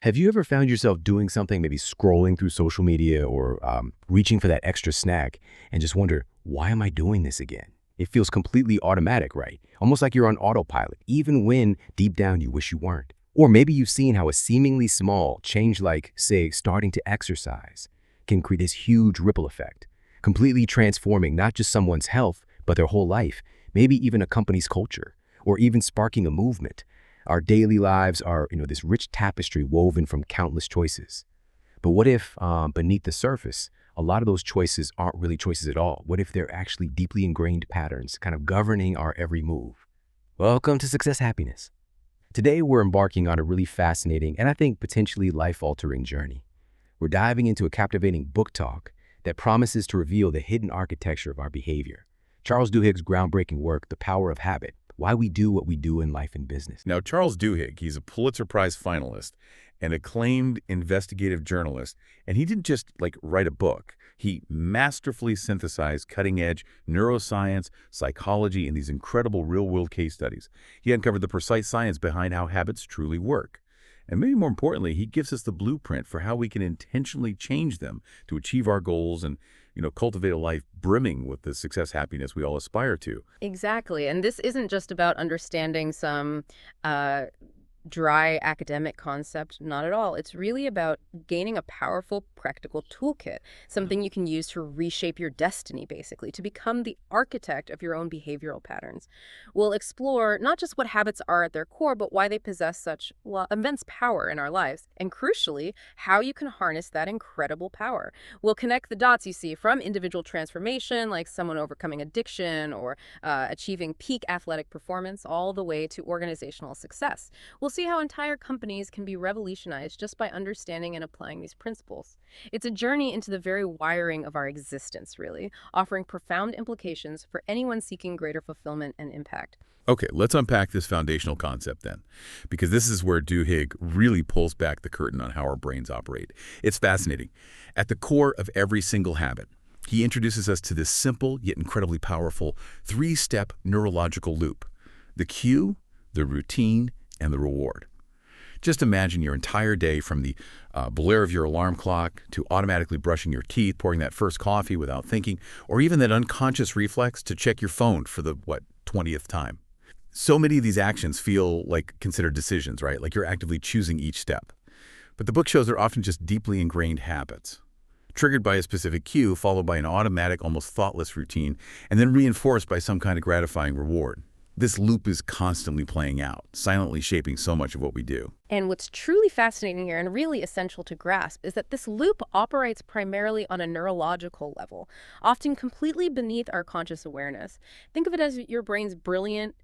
Have you ever found yourself doing something, maybe scrolling through social media or reaching for that extra snack and just wonder, why am I doing this again? It feels completely automatic, right? Almost like you're on autopilot, even when deep down you wish you weren't. Or maybe you've seen how a seemingly small change like, say, starting to exercise can create this huge ripple effect, completely transforming not just someone's health, but their whole life, maybe even a company's culture, or even sparking a movement. Our daily lives are, this rich tapestry woven from countless choices. But what if, beneath the surface, a lot of those choices aren't really choices at all? What if they're actually deeply ingrained patterns, kind of governing our every move? Welcome to Success Happiness. Today, we're embarking on a really fascinating and I think potentially life-altering journey. We're diving into a captivating book talk that promises to reveal the hidden architecture of our behavior. Charles Duhigg's groundbreaking work, The Power of Habit, Why We Do What We Do in Life and Business. Now, Charles Duhigg, he's a Pulitzer Prize finalist, an acclaimed investigative journalist, and he didn't just, write a book. He masterfully synthesized cutting-edge neuroscience, psychology, and these incredible real-world case studies. He uncovered the precise science behind how habits truly work. And maybe more importantly, he gives us the blueprint for how we can intentionally change them to achieve our goals and, cultivate a life brimming with the success, happiness we all aspire to. Exactly. And this isn't just about understanding some dry academic concept, not at all. It's really about gaining a powerful, practical toolkit, something you can use to reshape your destiny, basically, to become the architect of your own behavioral patterns. We'll explore not just what habits are at their core, but why they possess such immense power in our lives, and crucially, how you can harness that incredible power. We'll connect the dots, you see, from individual transformation, like someone overcoming addiction or achieving peak athletic performance, all the way to organizational success. We'll see how entire companies can be revolutionized just by understanding and applying these principles. It's a journey into the very wiring of our existence, really, offering profound implications for anyone seeking greater fulfillment and impact. Okay, let's unpack this foundational concept then, because this is where Duhigg really pulls back the curtain on how our brains operate. It's fascinating. At the core of every single habit, he introduces us to this simple yet incredibly powerful three-step neurological loop: the cue, the routine, and the reward. Just imagine your entire day, from the blare of your alarm clock to automatically brushing your teeth, pouring that first coffee without thinking, or even that unconscious reflex to check your phone for the, 20th time. So many of these actions feel like considered decisions, right? Like you're actively choosing each step. But the book shows they're often just deeply ingrained habits, triggered by a specific cue, followed by an automatic, almost thoughtless routine, and then reinforced by some kind of gratifying reward. This loop is constantly playing out, silently shaping so much of what we do. And what's truly fascinating here and really essential to grasp is that this loop operates primarily on a neurological level, often completely beneath our conscious awareness. Think of it as your brain's brilliant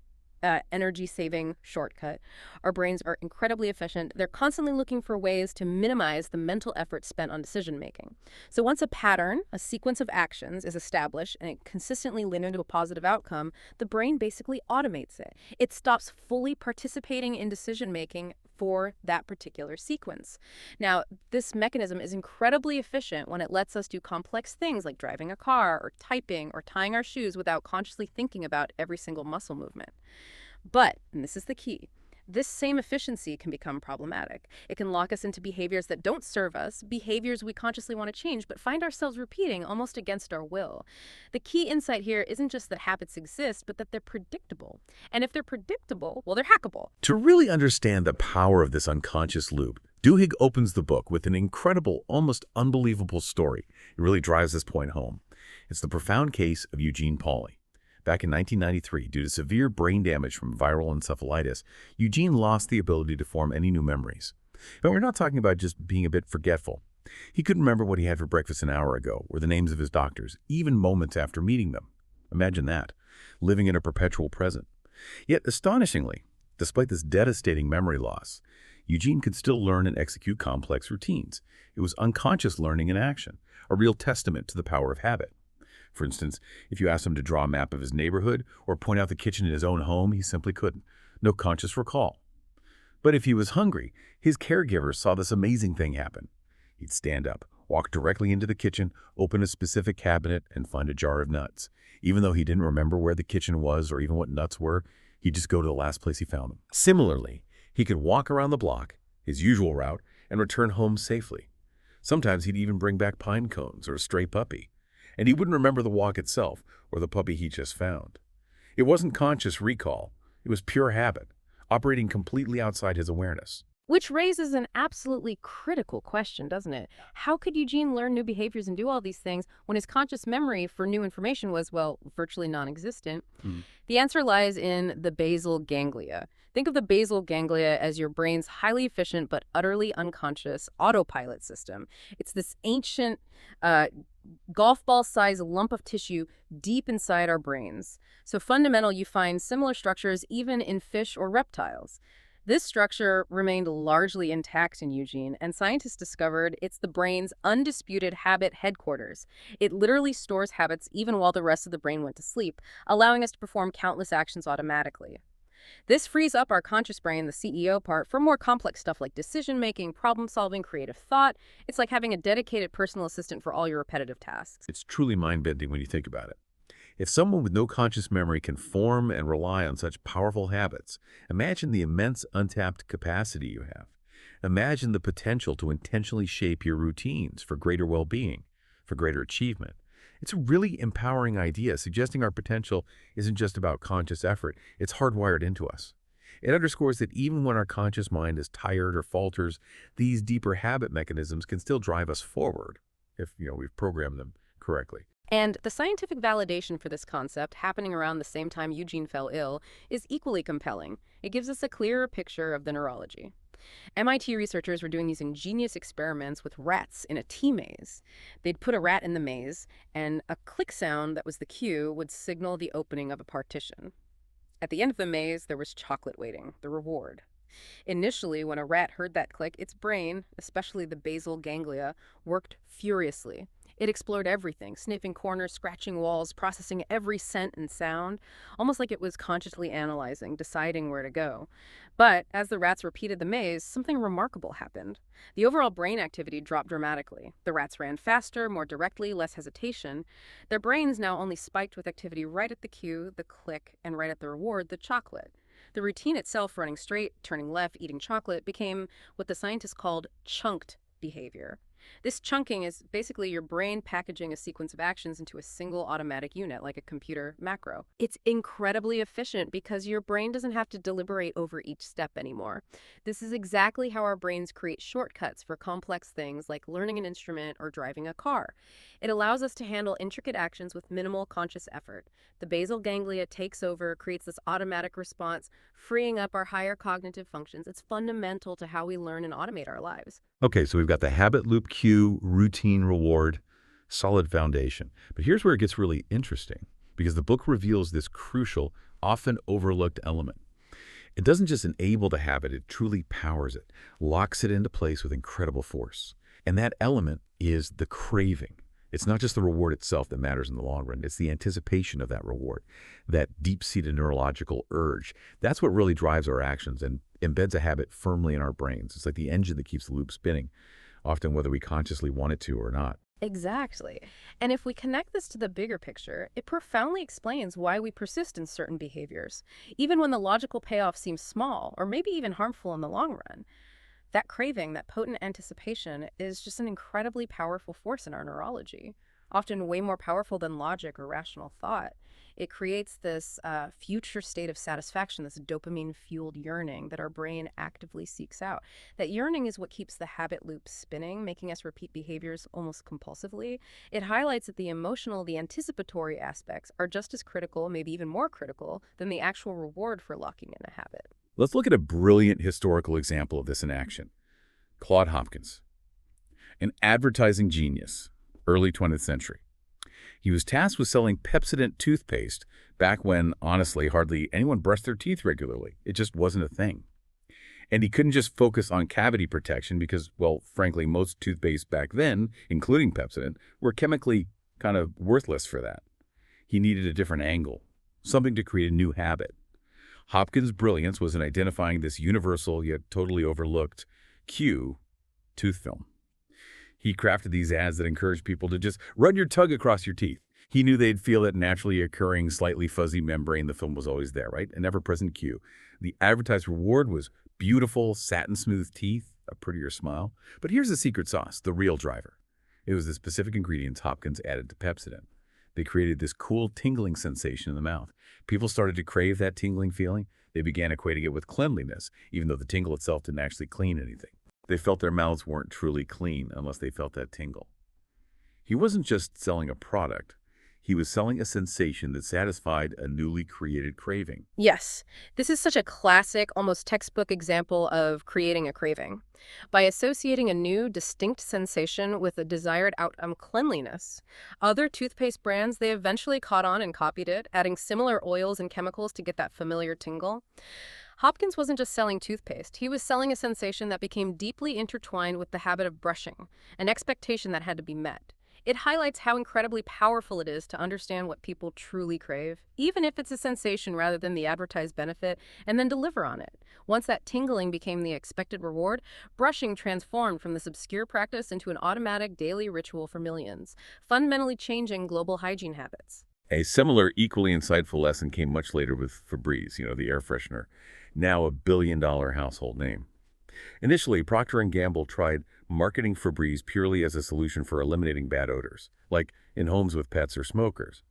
energy-saving shortcut. Our brains are incredibly efficient. They're constantly looking for ways to minimize the mental effort spent on decision-making. So once a pattern, a sequence of actions, is established and it consistently leads into a positive outcome, the brain basically automates it. It stops fully participating in decision-making for that particular sequence. Now, this mechanism is incredibly efficient when it lets us do complex things like driving a car or typing or tying our shoes without consciously thinking about every single muscle movement. But, and this is the key, this same efficiency can become problematic. It can lock us into behaviors that don't serve us, behaviors we consciously want to change, but find ourselves repeating almost against our will. The key insight here isn't just that habits exist, but that they're predictable. And if they're predictable, well, they're hackable. To really understand the power of this unconscious loop, Duhigg opens the book with an incredible, almost unbelievable story. It really drives this point home. It's the profound case of Eugene Pauly. Back in 1993, due to severe brain damage from viral encephalitis, Eugene lost the ability to form any new memories. But we're not talking about just being a bit forgetful. He couldn't remember what he had for breakfast an hour ago, or the names of his doctors, even moments after meeting them. Imagine that, living in a perpetual present. Yet, astonishingly, despite this devastating memory loss, Eugene could still learn and execute complex routines. It was unconscious learning in action, a real testament to the power of habit. For instance, if you asked him to draw a map of his neighborhood or point out the kitchen in his own home, he simply couldn't. No conscious recall. But if he was hungry, his caregiver saw this amazing thing happen. He'd stand up, walk directly into the kitchen, open a specific cabinet, and find a jar of nuts. Even though he didn't remember where the kitchen was or even what nuts were, he'd just go to the last place he found them. Similarly, he could walk around the block, his usual route, and return home safely. Sometimes he'd even bring back pine cones or a stray puppy, and he wouldn't remember the walk itself or the puppy he just found. It wasn't conscious recall. It was pure habit, operating completely outside his awareness. Which raises an absolutely critical question, doesn't it? How could Eugene learn new behaviors and do all these things when his conscious memory for new information was, well, virtually non-existent? The answer lies in the basal ganglia. Think of the basal ganglia as your brain's highly efficient but utterly unconscious autopilot system. It's this ancient golf ball-sized lump of tissue deep inside our brains. So fundamental, you find similar structures even in fish or reptiles. This structure remained largely intact in Eugene, and scientists discovered it's the brain's undisputed habit headquarters. It literally stores habits even while the rest of the brain went to sleep, allowing us to perform countless actions automatically. This frees up our conscious brain, the CEO part, for more complex stuff like decision-making, problem-solving, creative thought. It's like having a dedicated personal assistant for all your repetitive tasks. It's truly mind-bending when you think about it. If someone with no conscious memory can form and rely on such powerful habits, imagine the immense untapped capacity you have. Imagine the potential to intentionally shape your routines for greater well-being, for greater achievement. It's a really empowering idea, suggesting our potential isn't just about conscious effort, it's hardwired into us. It underscores that even when our conscious mind is tired or falters, these deeper habit mechanisms can still drive us forward if, we've programmed them correctly. And the scientific validation for this concept, happening around the same time Eugene fell ill, is equally compelling. It gives us a clearer picture of the neurology. MIT researchers were doing these ingenious experiments with rats in a tea maze. They'd put a rat in the maze, and a click sound that was the cue would signal the opening of a partition. At the end of the maze, there was chocolate waiting, the reward. Initially, when a rat heard that click, its brain, especially the basal ganglia, worked furiously. It explored everything, sniffing corners, scratching walls, processing every scent and sound, almost like it was consciously analyzing, deciding where to go. But as the rats repeated the maze, something remarkable happened. The overall brain activity dropped dramatically. The rats ran faster, more directly, less hesitation. Their brains now only spiked with activity right at the cue, the click, and right at the reward, the chocolate. The routine itself, running straight, turning left, eating chocolate, became what the scientists called chunked behavior. This chunking is basically your brain packaging a sequence of actions into a single automatic unit, like a computer macro. It's incredibly efficient because your brain doesn't have to deliberate over each step anymore. This is exactly how our brains create shortcuts for complex things like learning an instrument or driving a car. It allows us to handle intricate actions with minimal conscious effort. The basal ganglia takes over, creates this automatic response, freeing up our higher cognitive functions. It's fundamental to how we learn and automate our lives. Okay, so we've got the habit loop, cue, routine, reward, solid foundation. But here's where it gets really interesting, because the book reveals this crucial, often overlooked element. It doesn't just enable the habit, it truly powers it, locks it into place with incredible force. And that element is the craving. It's not just the reward itself that matters in the long run. It's the anticipation of that reward, that deep-seated neurological urge. That's what really drives our actions and embeds a habit firmly in our brains. It's like the engine that keeps the loop spinning, often whether we consciously want it to or not. Exactly. And if we connect this to the bigger picture, it profoundly explains why we persist in certain behaviors, even when the logical payoff seems small or maybe even harmful in the long run. That craving, that potent anticipation, is just an incredibly powerful force in our neurology, often way more powerful than logic or rational thought. It creates this future state of satisfaction, this dopamine-fueled yearning that our brain actively seeks out. That yearning is what keeps the habit loop spinning, making us repeat behaviors almost compulsively. It highlights that the emotional, the anticipatory aspects are just as critical, maybe even more critical, than the actual reward for locking in a habit. Let's look at a brilliant historical example of this in action. Claude Hopkins, an advertising genius, early 20th century. He was tasked with selling Pepsodent toothpaste back when, honestly, hardly anyone brushed their teeth regularly. It just wasn't a thing. And he couldn't just focus on cavity protection because, well, frankly, most toothpaste back then, including Pepsodent, were chemically kind of worthless for that. He needed a different angle, something to create a new habit. Hopkins' brilliance was in identifying this universal yet totally overlooked cue, tooth film. He crafted these ads that encouraged people to just run your tongue across your teeth. He knew they'd feel that naturally occurring, slightly fuzzy membrane. The film was always there, right? An ever-present cue. The advertised reward was beautiful, satin-smooth teeth. a prettier smile. But here's the secret sauce, the real driver. It was the specific ingredients Hopkins added to Pepsodent. They created this cool tingling sensation in the mouth. People started to crave that tingling feeling. They began equating it with cleanliness, even though the tingle itself didn't actually clean anything. They felt their mouths weren't truly clean unless they felt that tingle. He wasn't just selling a product. He was selling a sensation that satisfied a newly created craving. Yes, this is such a classic, almost textbook example of creating a craving. By associating a new, distinct sensation with a desired outcome, cleanliness, other toothpaste brands, they eventually caught on and copied it, adding similar oils and chemicals to get that familiar tingle. Hopkins wasn't just selling toothpaste. He was selling a sensation that became deeply intertwined with the habit of brushing, an expectation that had to be met. It highlights how incredibly powerful it is to understand what people truly crave, even if it's a sensation rather than the advertised benefit, and then deliver on it. Once that tingling became the expected reward, brushing transformed from this obscure practice into an automatic daily ritual for millions, fundamentally changing global hygiene habits. A similar, equally insightful lesson came much later with Febreze, the air freshener, now a billion-dollar household name. Initially, Procter Gamble tried marketing Febreze purely as a solution for eliminating bad odors, like in homes with pets or smokers.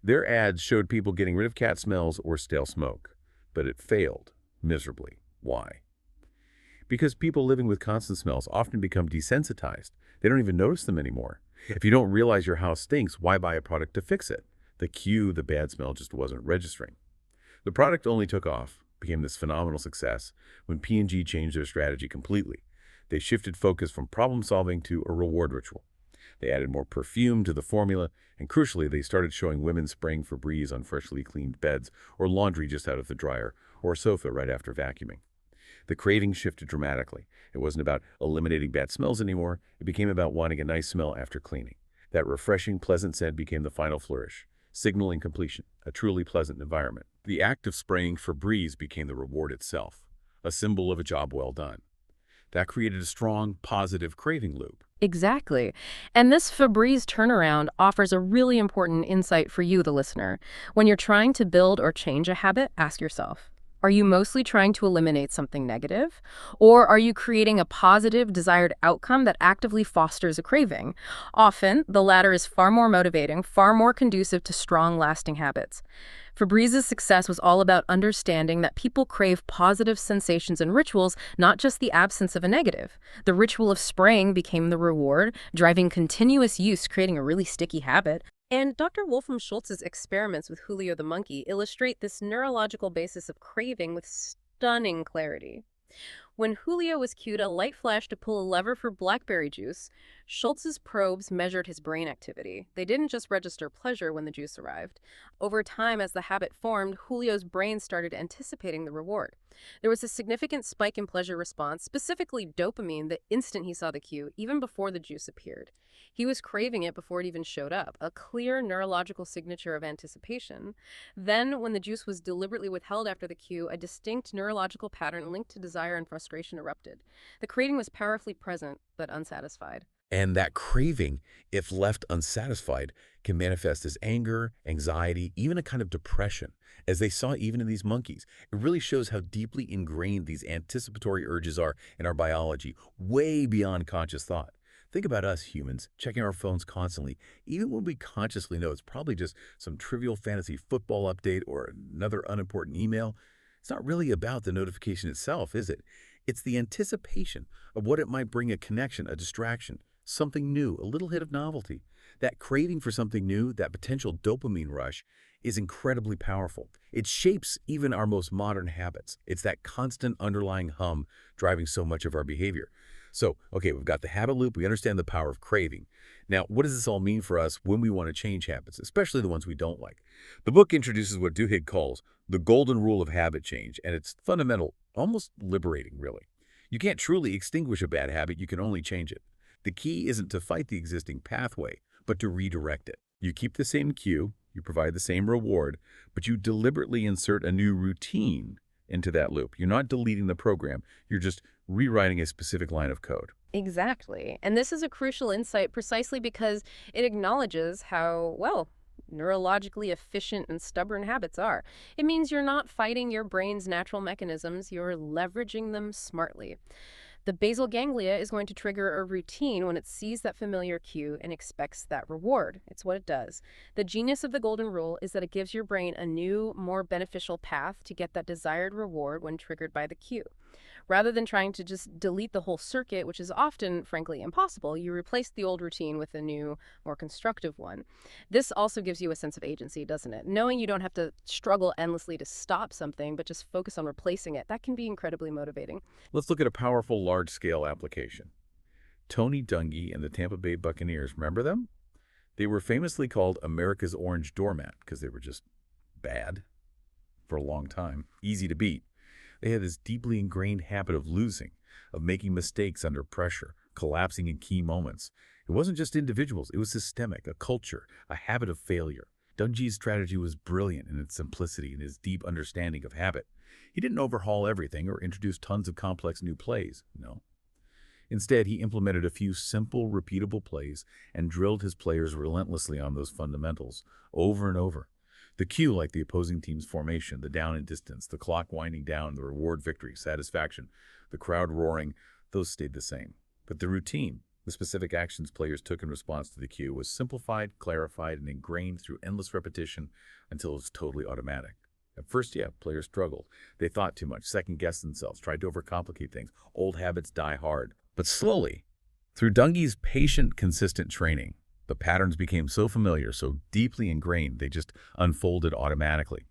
Their ads showed people getting rid of cat smells or stale smoke, but it failed miserably. Why? Because people living with constant smells often become desensitized. They don't even notice them anymore. If you don't realize your house stinks, why buy a product to fix it? The cue, the bad smell, just wasn't registering. The product only took off, became this phenomenal success, when P&G changed their strategy completely. They shifted focus from problem-solving to a reward ritual. They added more perfume to the formula, and crucially, they started showing women spraying Febreze on freshly cleaned beds, or laundry just out of the dryer, or a sofa right after vacuuming. The craving shifted dramatically. It wasn't about eliminating bad smells anymore. It became about wanting a nice smell after cleaning. That refreshing, pleasant scent became the final flourish, signaling completion, a truly pleasant environment. The act of spraying Febreze became the reward itself, a symbol of a job well done. That created a strong, positive craving loop. Exactly. And this Febreze turnaround offers a really important insight for you, the listener. When you're trying to build or change a habit, ask yourself, are you mostly trying to eliminate something negative? Or are you creating a positive, desired outcome that actively fosters a craving? Often, the latter is far more motivating, far more conducive to strong, lasting habits. Febreze's success was all about understanding that people crave positive sensations and rituals, not just the absence of a negative. The ritual of spraying became the reward, driving continuous use, creating a really sticky habit. And Dr. Wolfram Schultz's experiments with Julio the monkey illustrate this neurological basis of craving with stunning clarity. When Julio was cued a light flash to pull a lever for blackberry juice, Schultz's probes measured his brain activity. They didn't just register pleasure when the juice arrived. Over time, as the habit formed, Julio's brain started anticipating the reward. There was a significant spike in pleasure response, specifically dopamine, the instant he saw the cue, even before the juice appeared. He was craving it before it even showed up, a clear neurological signature of anticipation. Then, when the juice was deliberately withheld after the cue, a distinct neurological pattern linked to desire and frustration erupted. The craving was powerfully present, but unsatisfied. And that craving, if left unsatisfied, can manifest as anger, anxiety, even a kind of depression, as they saw even in these monkeys. It really shows how deeply ingrained these anticipatory urges are in our biology, way beyond conscious thought. Think about us humans, checking our phones constantly, even when we consciously know it's probably just some trivial fantasy football update or another unimportant email. It's not really about the notification itself, is it? It's the anticipation of what it might bring, a connection, a distraction, something new, a little hit of novelty. That craving for something new, that potential dopamine rush, is incredibly powerful. It shapes even our most modern habits. It's that constant underlying hum driving so much of our behavior. So, okay, we've got the habit loop. We understand the power of craving. Now, what does this all mean for us when we want to change habits, especially the ones we don't like? The book introduces what Duhigg calls the golden rule of habit change, and it's fundamental, almost liberating, really. You can't truly extinguish a bad habit. You can only change it. The key isn't to fight the existing pathway, but to redirect it. You keep the same cue, you provide the same reward, but you deliberately insert a new routine into that loop. You're not deleting the program. You're just rewriting a specific line of code. Exactly. And this is a crucial insight precisely because it acknowledges how, well, neurologically efficient and stubborn habits are. It means you're not fighting your brain's natural mechanisms, you're leveraging them smartly. The basal ganglia is going to trigger a routine when it sees that familiar cue and expects that reward. It's what it does. The genius of the golden rule is that it gives your brain a new, more beneficial path to get that desired reward when triggered by the cue. Rather than trying to just delete the whole circuit, which is often, frankly, impossible, you replace the old routine with a new, more constructive one. This also gives you a sense of agency, doesn't it? Knowing you don't have to struggle endlessly to stop something, but just focus on replacing it, that can be incredibly motivating. Let's look at a powerful large-scale application. Tony Dungy and the Tampa Bay Buccaneers, remember them? They were famously called America's Orange Doormat because they were just bad for a long time, easy to beat. They had this deeply ingrained habit of losing, of making mistakes under pressure, collapsing in key moments. It wasn't just individuals, it was systemic, a culture, a habit of failure. Dungy's strategy was brilliant in its simplicity and his deep understanding of habit. He didn't overhaul everything or introduce tons of complex new plays, no. Instead, he implemented a few simple, repeatable plays and drilled his players relentlessly on those fundamentals, over and over. The cue, like the opposing team's formation, the down and distance, the clock winding down, the reward victory, satisfaction, the crowd roaring, those stayed the same. But the routine, the specific actions players took in response to the cue, was simplified, clarified, and ingrained through endless repetition until it was totally automatic. At first, yeah, players struggled. They thought too much, second-guessed themselves, tried to overcomplicate things. Old habits die hard. But slowly, through Dungy's patient, consistent training, the patterns became so familiar, so deeply ingrained, they just unfolded automatically.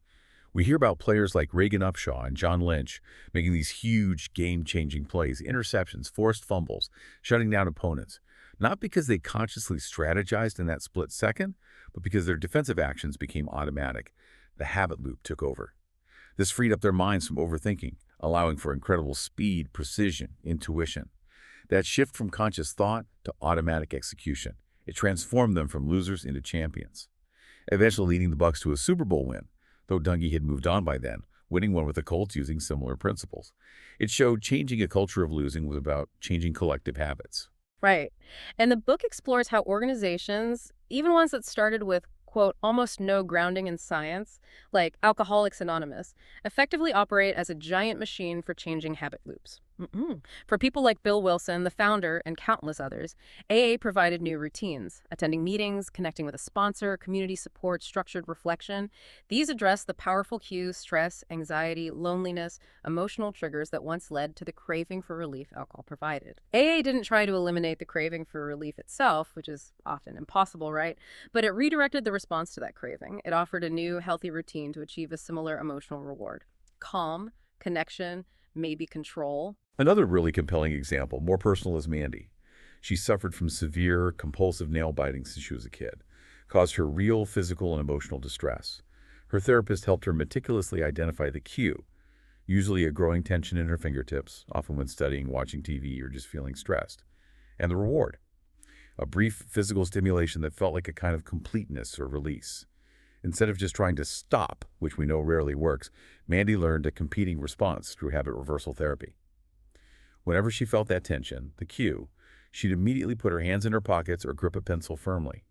We hear about players like Reagan Upshaw and John Lynch making these huge game-changing plays, interceptions, forced fumbles, shutting down opponents, not because they consciously strategized in that split second, but because their defensive actions became automatic. The habit loop took over. This freed up their minds from overthinking, allowing for incredible speed, precision, intuition. That shift from conscious thought to automatic execution. It transformed them from losers into champions, eventually leading the Bucs to a Super Bowl win, though Dungy had moved on by then, winning one with the Colts using similar principles. It showed changing a culture of losing was about changing collective habits. Right. And the book explores how organizations, even ones that started with, quote, almost no grounding in science, like Alcoholics Anonymous, effectively operate as a giant machine for changing habit loops. For people like Bill Wilson, the founder, and countless others, AA provided new routines, attending meetings, connecting with a sponsor, community support, structured reflection. These address the powerful cues, stress, anxiety, loneliness, emotional triggers that once led to the craving for relief alcohol provided. AA didn't try to eliminate the craving for relief itself, which is often impossible, right? But it redirected the response to that craving. It offered a new, healthy routine to achieve a similar emotional reward. Calm, connection, maybe control. Another really compelling example, more personal, is Mandy. She suffered from severe, compulsive nail biting since she was a kid, caused her real physical and emotional distress. Her therapist helped her meticulously identify the cue, usually a growing tension in her fingertips, often when studying, watching TV, or just feeling stressed, and the reward, a brief physical stimulation that felt like a kind of completeness or release. Instead of just trying to stop, which we know rarely works, Mandy learned a competing response through habit reversal therapy. Whenever she felt that tension, the cue, she'd immediately put her hands in her pockets or grip a pencil firmly.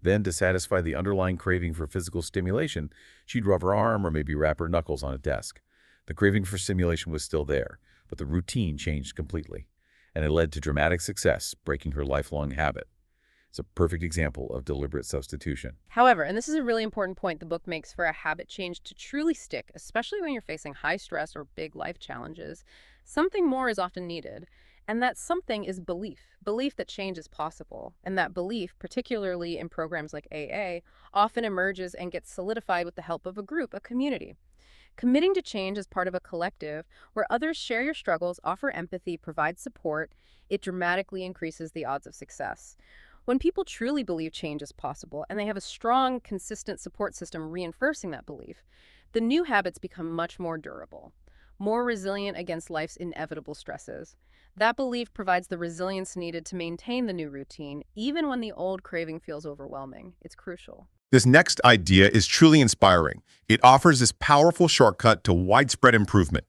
Then, to satisfy the underlying craving for physical stimulation, she'd rub her arm or maybe wrap her knuckles on a desk. The craving for stimulation was still there, but the routine changed completely, and it led to dramatic success, breaking her lifelong habit. It's a perfect example of deliberate substitution. However, and this is a really important point the book makes for a habit change to truly stick, especially when you're facing high stress or big life challenges, something more is often needed. And that something is belief. Belief that change is possible. And that belief, particularly in programs like AA, often emerges and gets solidified with the help of a group, a community. Committing to change as part of a collective where others share your struggles, offer empathy, provide support, it dramatically increases the odds of success. When people truly believe change is possible and they have a strong, consistent support system reinforcing that belief, the new habits become much more durable, more resilient against life's inevitable stresses. That belief provides the resilience needed to maintain the new routine, even when the old craving feels overwhelming. It's crucial. This next idea is truly inspiring. It offers this powerful shortcut to widespread improvement.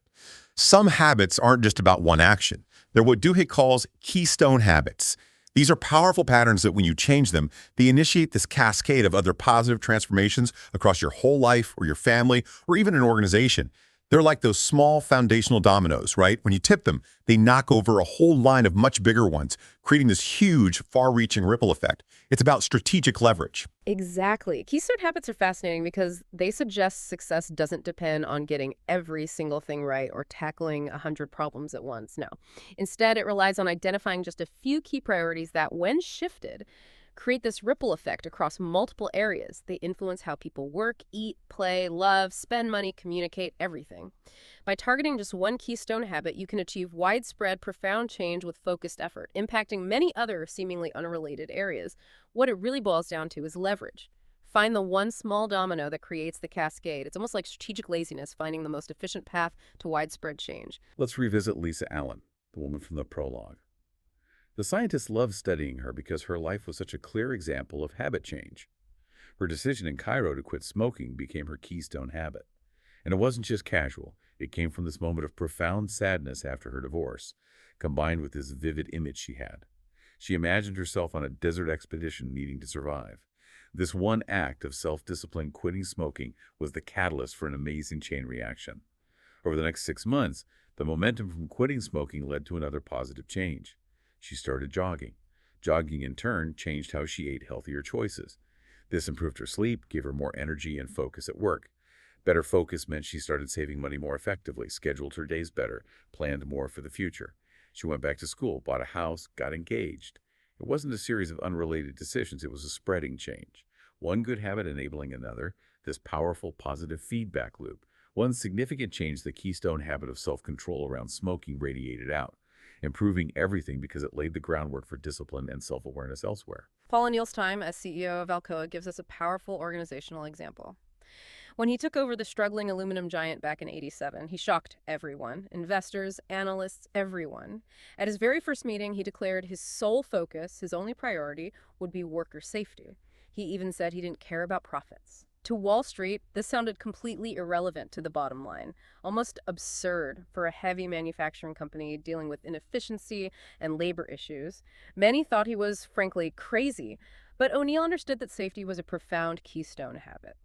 Some habits aren't just about one action. They're what Duhigg calls keystone habits. These are powerful patterns that when you change them, they initiate this cascade of other positive transformations across your whole life or your family or even an organization. They're like those small foundational dominoes, right? When you tip them, they knock over a whole line of much bigger ones, creating this huge, far-reaching ripple effect. It's about strategic leverage. Exactly. Keystone habits are fascinating because they suggest success doesn't depend on getting every single thing right or tackling 100 problems at once. No. Instead, it relies on identifying just a few key priorities that, when shifted, create this ripple effect across multiple areas. They influence how people work, eat, play, love, spend money, communicate, everything. By targeting just one keystone habit, you can achieve widespread, profound change with focused effort, impacting many other seemingly unrelated areas. What it really boils down to is leverage. Find the one small domino that creates the cascade. It's almost like strategic laziness, finding the most efficient path to widespread change. Let's revisit Lisa Allen, the woman from the prologue. The scientists loved studying her because her life was such a clear example of habit change. Her decision in Cairo to quit smoking became her keystone habit. And it wasn't just casual. It came from this moment of profound sadness after her divorce, combined with this vivid image she had. She imagined herself on a desert expedition needing to survive. This one act of self-discipline, quitting smoking, was the catalyst for an amazing chain reaction. Over the next 6 months, the momentum from quitting smoking led to another positive change. She started jogging. Jogging, in turn, changed how she ate healthier choices. This improved her sleep, gave her more energy and focus at work. Better focus meant she started saving money more effectively, scheduled her days better, planned more for the future. She went back to school, bought a house, got engaged. It wasn't a series of unrelated decisions, it was a spreading change. One good habit enabling another, this powerful positive feedback loop. One significant change, the keystone habit of self-control around smoking, radiated out, improving everything because it laid the groundwork for discipline and self-awareness elsewhere. Paul O'Neill's time as CEO of Alcoa gives us a powerful organizational example. When he took over the struggling aluminum giant back in '87, he shocked everyone, investors, analysts, everyone. At his very first meeting, he declared his sole focus, his only priority, would be worker safety. He even said he didn't care about profits. To Wall Street, this sounded completely irrelevant to the bottom line, almost absurd for a heavy manufacturing company dealing with inefficiency and labor issues. Many thought he was, frankly, crazy, but O'Neill understood that safety was a profound keystone habit.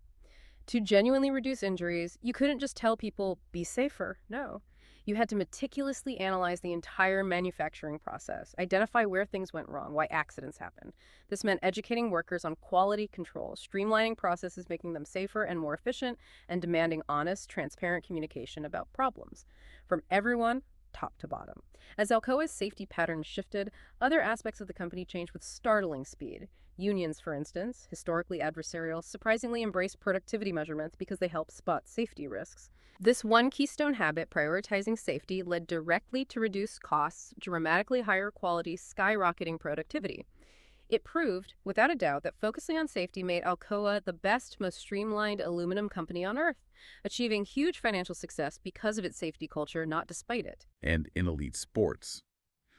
To genuinely reduce injuries, you couldn't just tell people, be safer. No. You had to meticulously analyze the entire manufacturing process, identify where things went wrong, why accidents happened. This meant educating workers on quality control, streamlining processes, making them safer and more efficient, and demanding honest, transparent communication about problems from everyone, top to bottom. As Alcoa's safety patterns shifted, other aspects of the company changed with startling speed. Unions, for instance, historically adversarial, surprisingly embraced productivity measurements because they help spot safety risks. This one keystone habit, prioritizing safety, led directly to reduced costs, dramatically higher quality, skyrocketing productivity. It proved, without a doubt, that focusing on safety made Alcoa the best, most streamlined aluminum company on Earth, achieving huge financial success because of its safety culture, not despite it. And in elite sports,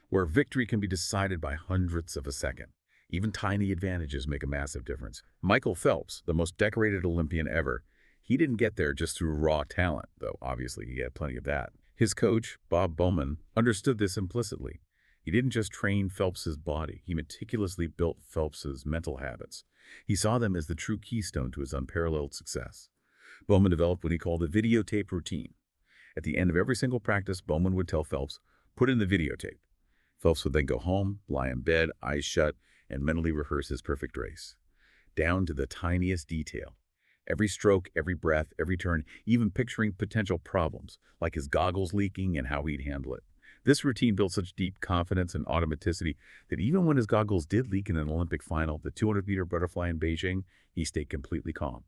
where victory can be decided by hundredths of a second, even tiny advantages make a massive difference. Michael Phelps, the most decorated Olympian ever, he didn't get there just through raw talent, though obviously he had plenty of that. His coach, Bob Bowman, understood this implicitly. He didn't just train Phelps's body, he meticulously built Phelps's mental habits. He saw them as the true keystone to his unparalleled success. Bowman developed what he called the videotape routine. At the end of every single practice, Bowman would tell Phelps, put in the videotape. Phelps would then go home, lie in bed, eyes shut, and mentally rehearse his perfect race, down to the tiniest detail. Every stroke, every breath, every turn, even picturing potential problems, like his goggles leaking and how he'd handle it. This routine built such deep confidence and automaticity that even when his goggles did leak in an Olympic final, the 200-meter butterfly in Beijing, he stayed completely calm.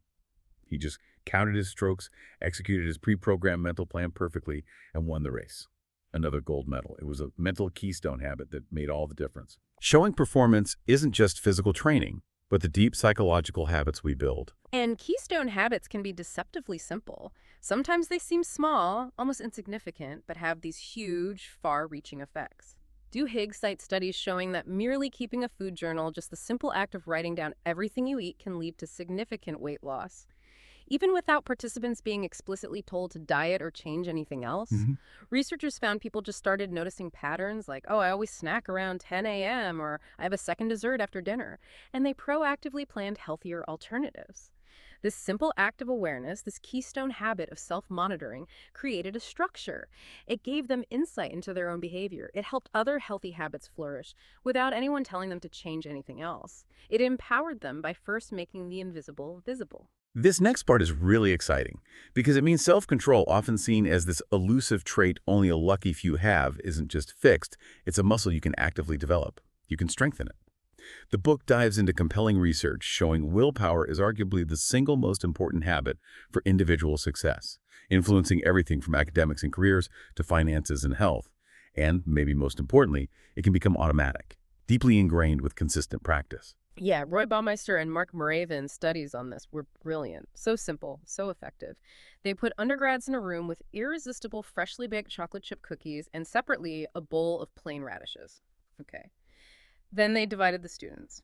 He just counted his strokes, executed his pre-programmed mental plan perfectly, and won the race. Another gold medal. It was a mental keystone habit that made all the difference. Showing performance isn't just physical training, but the deep psychological habits we build. And keystone habits can be deceptively simple. Sometimes they seem small, almost insignificant, but have these huge, far-reaching effects. Duhigg cites studies showing that merely keeping a food journal, just the simple act of writing down everything you eat, can lead to significant weight loss. Even without participants being explicitly told to diet or change anything else, researchers found people just started noticing patterns like, oh, I always snack around 10 a.m. or I have a second dessert after dinner, and they proactively planned healthier alternatives. This simple act of awareness, this keystone habit of self-monitoring, created a structure. It gave them insight into their own behavior. It helped other healthy habits flourish without anyone telling them to change anything else. It empowered them by first making the invisible visible. This next part is really exciting because it means self-control, often seen as this elusive trait only a lucky few have, isn't just fixed. It's a muscle you can actively develop. You can strengthen it. The book dives into compelling research showing willpower is arguably the single most important habit for individual success, influencing everything from academics and careers to finances and health. And, maybe most importantly, it can become automatic, deeply ingrained with consistent practice. Yeah, Roy Baumeister and Mark Moravin's studies on this were brilliant. So simple, so effective. They put undergrads in a room with irresistible freshly baked chocolate chip cookies and separately a bowl of plain radishes. Okay. Then they divided the students.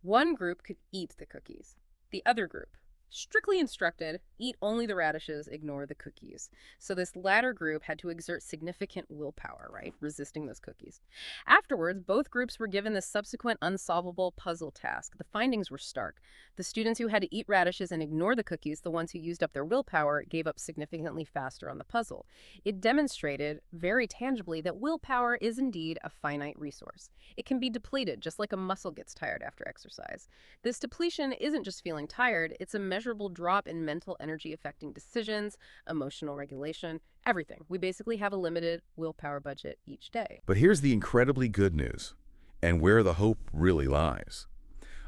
One group could eat the cookies. The other group, strictly instructed, eat only the radishes, ignore the cookies. So this latter group had to exert significant willpower, right, resisting those cookies. Afterwards, both groups were given the subsequent unsolvable puzzle task. The findings were stark. The students who had to eat radishes and ignore the cookies, the ones who used up their willpower, gave up significantly faster on the puzzle. It demonstrated very tangibly that willpower is indeed a finite resource. It can be depleted, just like a muscle gets tired after exercise. This depletion isn't just feeling tired, it's a measurable drop in mental energy affecting decisions, emotional regulation, everything. We basically have a limited willpower budget each day. But here's the incredibly good news, and where the hope really lies.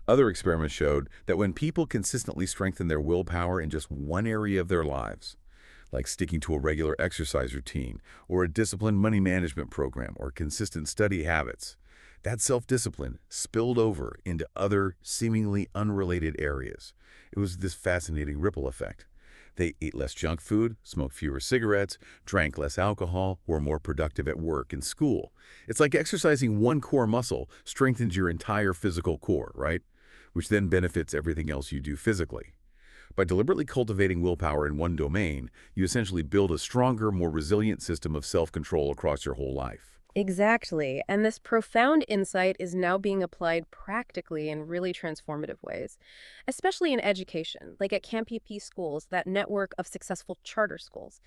Other experiments showed that when people consistently strengthen their willpower in just one area of their lives, like sticking to a regular exercise routine, or a disciplined money management program, or consistent study habits, that self-discipline spilled over into other seemingly unrelated areas. It was this fascinating ripple effect. They ate less junk food, smoked fewer cigarettes, drank less alcohol, were more productive at work and school. It's like exercising one core muscle strengthens your entire physical core, right? Which then benefits everything else you do physically. By deliberately cultivating willpower in one domain, you essentially build a stronger, more resilient system of self-control across your whole life. Exactly. And this profound insight is now being applied practically in really transformative ways, especially in education, like at Camp PP schools, that network of successful charter schools.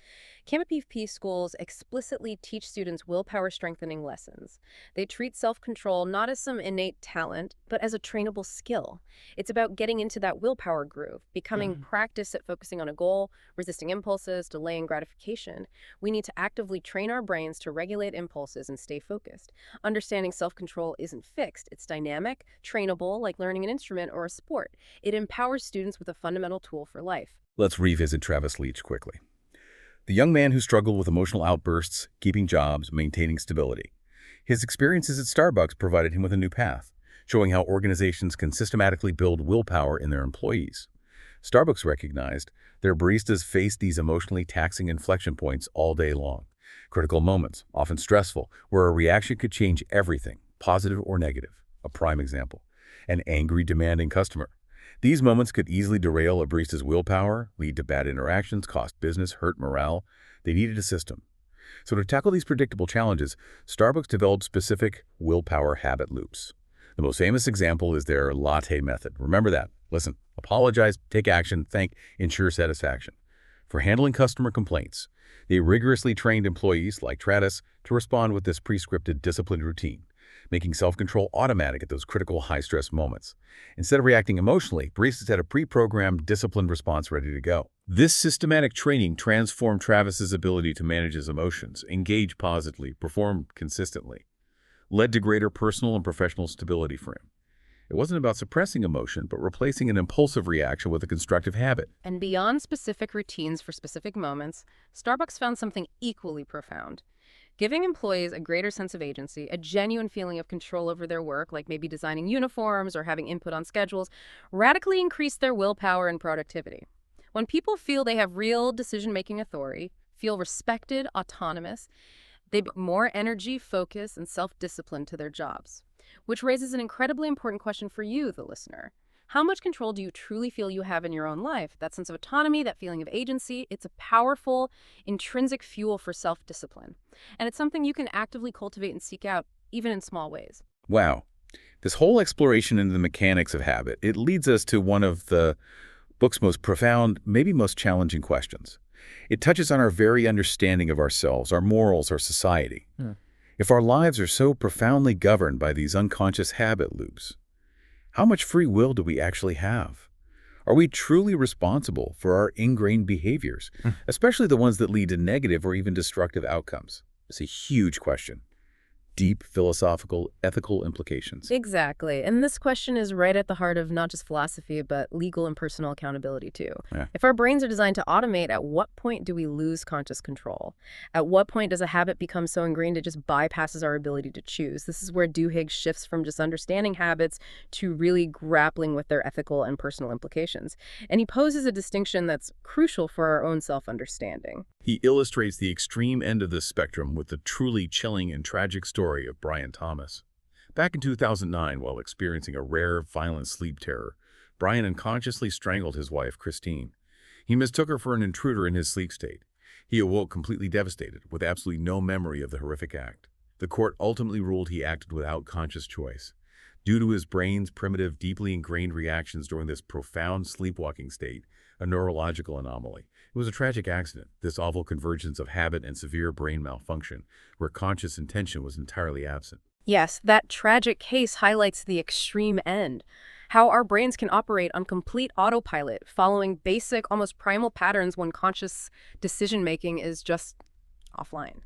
Camp PP schools explicitly teach students willpower strengthening lessons. They treat self-control not as some innate talent, but as a trainable skill. It's about getting into that willpower groove, becoming practice at focusing on a goal, resisting impulses, delaying gratification. We need to actively train our brains to regulate impulses and stay focused. Understanding self-control isn't fixed. It's dynamic, trainable, like learning an instrument or a sport. It empowers students with a fundamental tool for life. Let's revisit Travis Leach quickly. The young man who struggled with emotional outbursts, keeping jobs, maintaining stability. His experiences at Starbucks provided him with a new path, showing how organizations can systematically build willpower in their employees. Starbucks recognized their baristas faced these emotionally taxing inflection points all day long. Critical moments, often stressful, where a reaction could change everything, positive or negative. A prime example, an angry, demanding customer. These moments could easily derail a barista's willpower, lead to bad interactions, cost business, hurt morale. They needed a system. So to tackle these predictable challenges, Starbucks developed specific willpower habit loops. The most famous example is their latte method. Remember that. Listen, apologize, take action, thank, ensure satisfaction. For handling customer complaints, they rigorously trained employees like Travis to respond with this prescripted, disciplined routine, making self-control automatic at those critical high-stress moments. Instead of reacting emotionally, baristas had a pre-programmed, disciplined response ready to go. This systematic training transformed Travis's ability to manage his emotions, engage positively, perform consistently, led to greater personal and professional stability for him. It wasn't about suppressing emotion, but replacing an impulsive reaction with a constructive habit. And beyond specific routines for specific moments, Starbucks found something equally profound. Giving employees a greater sense of agency, a genuine feeling of control over their work, like maybe designing uniforms or having input on schedules, radically increased their willpower and productivity. When people feel they have real decision-making authority, feel respected, autonomous, they bring more energy, focus, and self-discipline to their jobs. Which raises an incredibly important question for you, the listener. How much control do you truly feel you have in your own life? That sense of autonomy, that feeling of agency, it's a powerful, intrinsic fuel for self-discipline. And it's something you can actively cultivate and seek out, even in small ways. Wow. This whole exploration into the mechanics of habit, it leads us to one of the Book's most profound, maybe most challenging questions. It touches on our very understanding of ourselves, our morals, our society. If our lives are so profoundly governed by these unconscious habit loops, how much free will do we actually have? Are we truly responsible for our ingrained behaviors, especially the ones that lead to negative or even destructive outcomes? It's a huge question. Deep philosophical, ethical implications. Exactly. And this question is right at the heart of not just philosophy, but legal and personal accountability too. Yeah. If our brains are designed to automate, at what point do we lose conscious control? At what point does a habit become so ingrained it just bypasses our ability to choose? This is where Duhigg shifts from just understanding habits to really grappling with their ethical and personal implications. And he poses a distinction that's crucial for our own self-understanding. He illustrates the extreme end of this spectrum with the truly chilling and tragic story of Brian Thomas. Back in 2009, while experiencing a rare, violent sleep terror, Brian unconsciously strangled his wife, Christine. He mistook her for an intruder in his sleep state. He awoke completely devastated, with absolutely no memory of the horrific act. The court ultimately ruled he acted without conscious choice. Due to his brain's primitive, deeply ingrained reactions during this profound sleepwalking state, a neurological anomaly. It was a tragic accident, this awful convergence of habit and severe brain malfunction, where conscious intention was entirely absent. Yes, that tragic case highlights the extreme end. How our brains can operate on complete autopilot, following basic, almost primal patterns when conscious decision-making is just offline,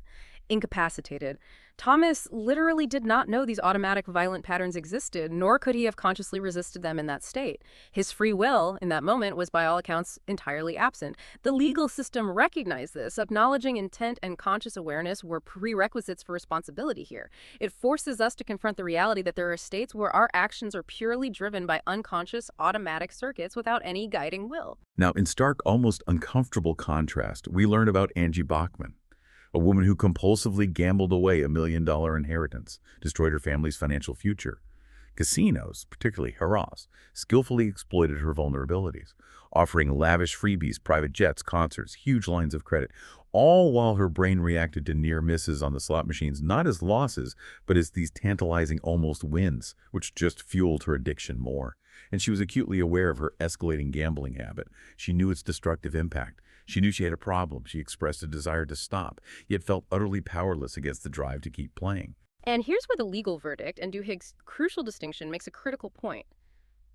incapacitated. Thomas literally did not know these automatic violent patterns existed, nor could he have consciously resisted them in that state. His free will, in that moment, was by all accounts entirely absent. The legal system recognized this. Acknowledging intent and conscious awareness were prerequisites for responsibility here. It forces us to confront the reality that there are states where our actions are purely driven by unconscious, automatic circuits without any guiding will. Now, in stark, almost uncomfortable contrast, we learn about Angie Bachman, a woman who compulsively gambled away $1 million inheritance, destroyed her family's financial future. Casinos, particularly Harrah's, skillfully exploited her vulnerabilities, offering lavish freebies, private jets, concerts, huge lines of credit, all while her brain reacted to near misses on the slot machines not as losses, but as these tantalizing almost wins, which just fueled her addiction more. And she was acutely aware of her escalating gambling habit. She knew its destructive impact. She knew she had a problem. She expressed a desire to stop, yet felt utterly powerless against the drive to keep playing. And here's where the legal verdict and Duhigg's crucial distinction makes a critical point.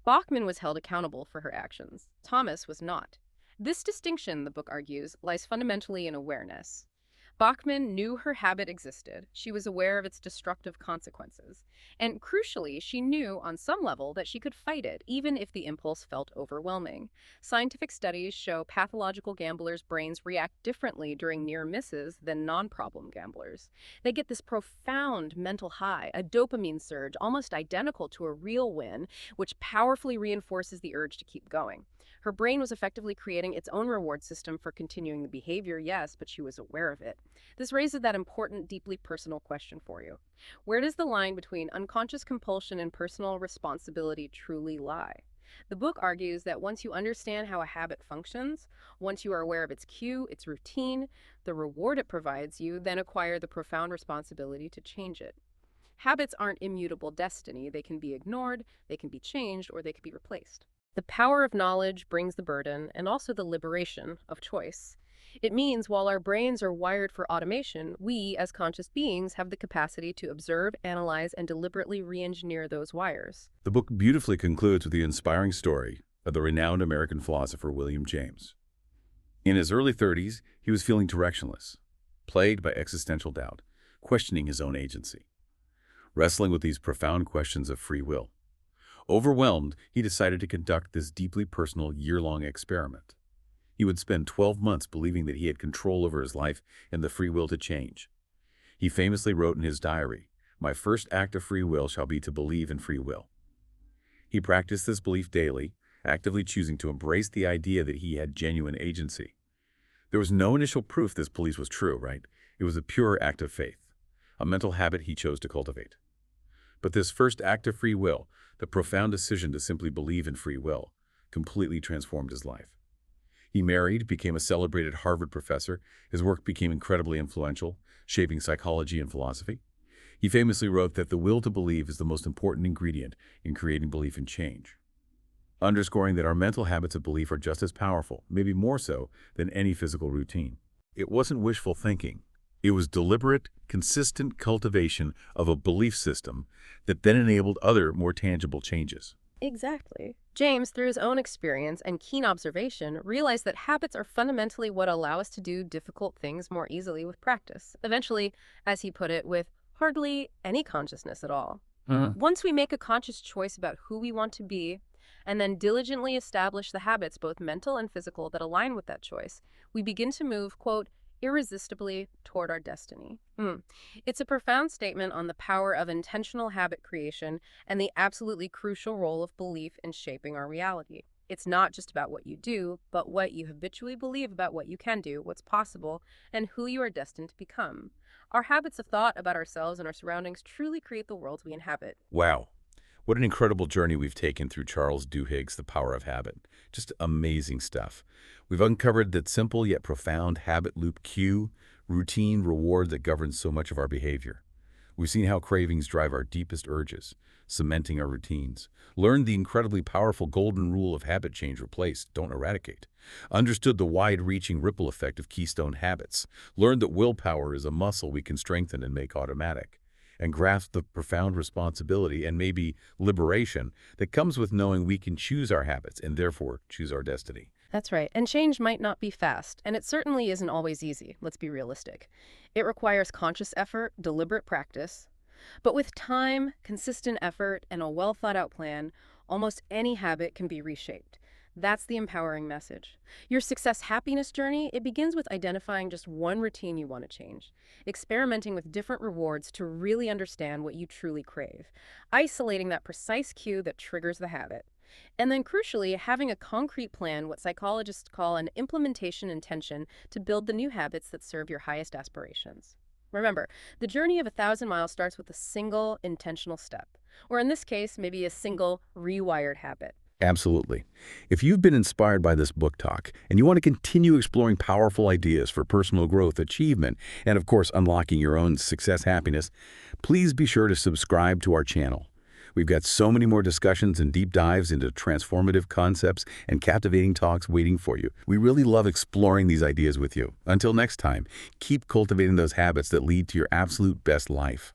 Bachman was held accountable for her actions. Thomas was not. This distinction, the book argues, lies fundamentally in awareness. Bachman knew her habit existed. She was aware of its destructive consequences. And crucially, she knew on some level that she could fight it, even if the impulse felt overwhelming. Scientific studies show pathological gamblers' brains react differently during near misses than non-problem gamblers. They get this profound mental high, a dopamine surge almost identical to a real win, which powerfully reinforces the urge to keep going. Her brain was effectively creating its own reward system for continuing the behavior, yes, but she was aware of it. This raises that important, deeply personal question for you. Where does the line between unconscious compulsion and personal responsibility truly lie? The book argues that once you understand how a habit functions, once you are aware of its cue, its routine, the reward it provides you, then acquire the profound responsibility to change it. Habits aren't immutable destiny. They can be ignored, they can be changed, or they can be replaced. The power of knowledge brings the burden and also the liberation of choice. It means while our brains are wired for automation, we, as conscious beings, have the capacity to observe, analyze, and deliberately re-engineer those wires. The book beautifully concludes with the inspiring story of the renowned American philosopher William James. In his early 30s, he was feeling directionless, plagued by existential doubt, questioning his own agency, wrestling with these profound questions of free will. Overwhelmed, he decided to conduct this deeply personal year-long experiment. He would spend 12 months believing that he had control over his life and the free will to change. He famously wrote in his diary, "My first act of free will shall be to believe in free will." He practiced this belief daily, actively choosing to embrace the idea that he had genuine agency. There was no initial proof this belief was true, right? It was a pure act of faith, a mental habit he chose to cultivate. But this first act of free will, the profound decision to simply believe in free will, completely transformed his life. He married, became a celebrated Harvard professor. His work became incredibly influential, shaping psychology and philosophy. He famously wrote that the will to believe is the most important ingredient in creating belief and change. underscoring that our mental habits of belief are just as powerful, maybe more so, than any physical routine. It wasn't wishful thinking. It was deliberate, consistent cultivation of a belief system that then enabled other, more tangible changes. Exactly. James, through his own experience and keen observation, realized that habits are fundamentally what allow us to do difficult things more easily with practice. Eventually, as he put it, with hardly any consciousness at all. Once we make a conscious choice about who we want to be, and then diligently establish the habits, both mental and physical, that align with that choice, we begin to move, quote, irresistibly toward our destiny. It's a profound statement on the power of intentional habit creation and the absolutely crucial role of belief in shaping our reality. It's not just about what you do, but what you habitually believe about what you can do, what's possible, and who you are destined to become. Our habits of thought about ourselves and our surroundings truly create the world we inhabit. Wow. What an incredible journey we've taken through Charles Duhigg's The Power of Habit. Just amazing stuff. We've uncovered that simple yet profound habit loop cue, routine, reward that governs so much of our behavior. We've seen how cravings drive our deepest urges, cementing our routines. Learned the incredibly powerful golden rule of habit change replace, don't eradicate. Understood the wide-reaching ripple effect of keystone habits. Learned that willpower is a muscle we can strengthen and make automatic. And grasp the profound responsibility and maybe liberation that comes with knowing we can choose our habits and therefore choose our destiny. That's right. And change might not be fast, and it certainly isn't always easy, let's be realistic. It requires conscious effort, deliberate practice. But with time, consistent effort, and a well-thought-out plan, almost any habit can be reshaped. That's the empowering message. Your success happiness journey, it begins with identifying just one routine you want to change, experimenting with different rewards to really understand what you truly crave, isolating that precise cue that triggers the habit, and then crucially, having a concrete plan, what psychologists call an implementation intention, to build the new habits that serve your highest aspirations. Remember, the journey of 1,000 miles starts with a single intentional step, or in this case, maybe a single rewired habit. Absolutely. If you've been inspired by this book talk and you want to continue exploring powerful ideas for personal growth, achievement, and of course unlocking your own success happiness, please be sure to subscribe to our channel. We've got so many more discussions and deep dives into transformative concepts and captivating talks waiting for you. We really love exploring these ideas with you. Until next time, keep cultivating those habits that lead to your absolute best life.